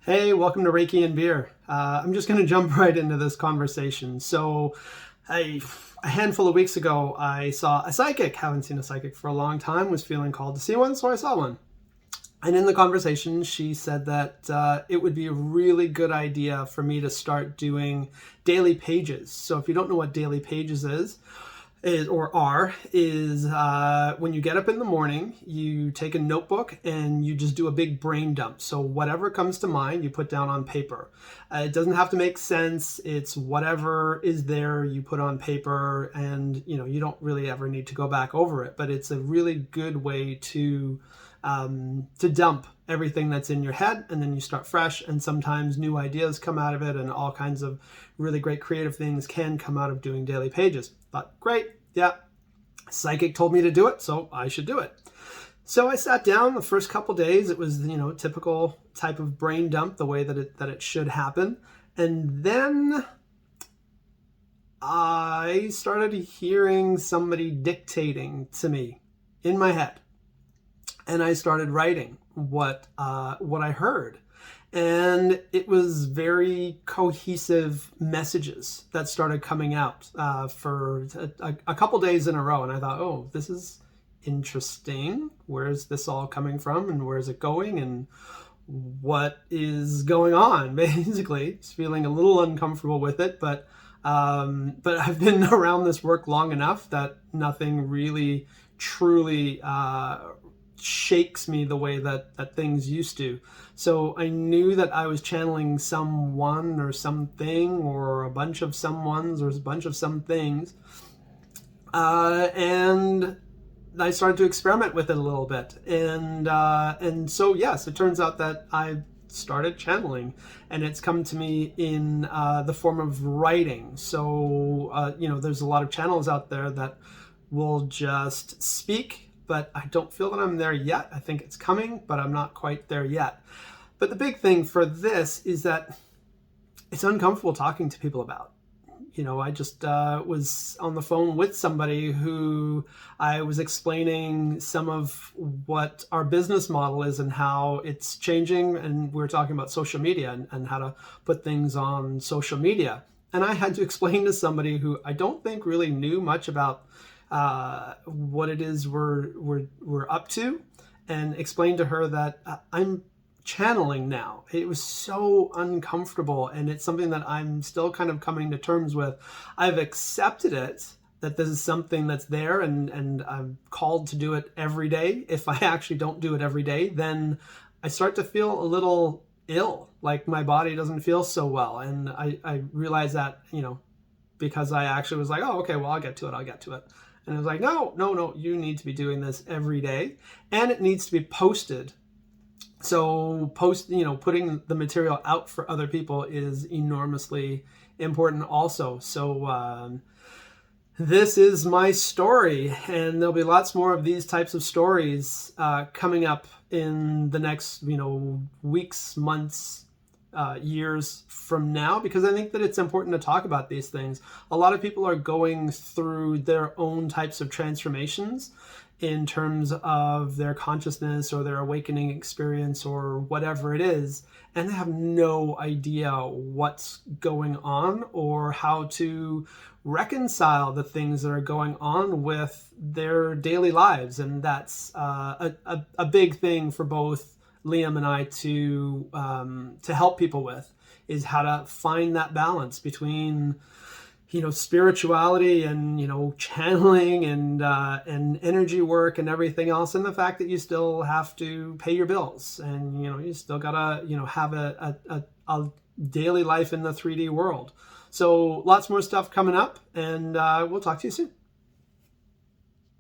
Hey, welcome to Reiki and Beer. I'm just going to jump right into this conversation. A handful of weeks ago, I saw a psychic. Haven't seen a psychic for a long time. Was feeling called to see one, so I saw one. And in the conversation, she said that it would be a really good idea for me to start doing daily pages. So if you don't know what daily pages is when you get up in the morning, you take a notebook and you just do a big brain dump. So whatever comes to mind, you put down on paper. It doesn't have to make sense. It's whatever is there, you put on paper, and you don't really ever need to go back over it. But it's a really good way to dump everything that's in your head, and then you start fresh, and sometimes new ideas come out of it, and all kinds of really great creative things can come out of doing daily pages. Thought, great, yeah, psychic told me to do it, so I should do it. So I sat down. The first couple days, it was typical type of brain dump, the way that it should happen, and then I started hearing somebody dictating to me in my head. And I started writing what I heard, and it was very cohesive messages that started coming out for a couple days in a row. And I thought, oh, this is interesting. Where is this all coming from, and where is it going, and what is going on? Basically, just feeling a little uncomfortable with it, but I've been around this work long enough that nothing really truly shakes me the way that things used to. So I knew that I was channeling someone or something, or a bunch of someones or a bunch of some things, and I started to experiment with it a little bit, and so yes, it turns out that I started channeling, and it's come to me in the form of writing. So there's a lot of channels out there that will just speak, but I don't feel that I'm there yet. I think it's coming, but I'm not quite there yet. But the big thing for this is that it's uncomfortable talking to people about. I just was on the phone with somebody who I was explaining some of what our business model is and how it's changing. And we were talking about social media and how to put things on social media. And I had to explain to somebody who I don't think really knew much about what it is we're up to, and explain to her that I'm channeling now. It was so uncomfortable, and it's something that I'm still kind of coming to terms with. I've accepted it, that this is something that's there, and I'm called to do it every day. If I actually don't do it every day, then I start to feel a little ill, like my body doesn't feel so well. And I realize that, because I actually was like, oh, okay, well, I'll get to it. And I was like, no, you need to be doing this every day, and it needs to be posted. So putting the material out for other people is enormously important also. So this is my story, and there'll be lots more of these types of stories coming up in the next, weeks, months, years from now, because I think that it's important to talk about these things. A lot of people are going through their own types of transformations in terms of their consciousness or their awakening experience or whatever it is, and they have no idea what's going on or how to reconcile the things that are going on with their daily lives. And that's a big thing for both Liam and I to help people with, is how to find that balance between spirituality and channeling and energy work and everything else, and the fact that you still have to pay your bills, and you still gotta have a daily life in the 3D world. So lots more stuff coming up, and we'll talk to you soon.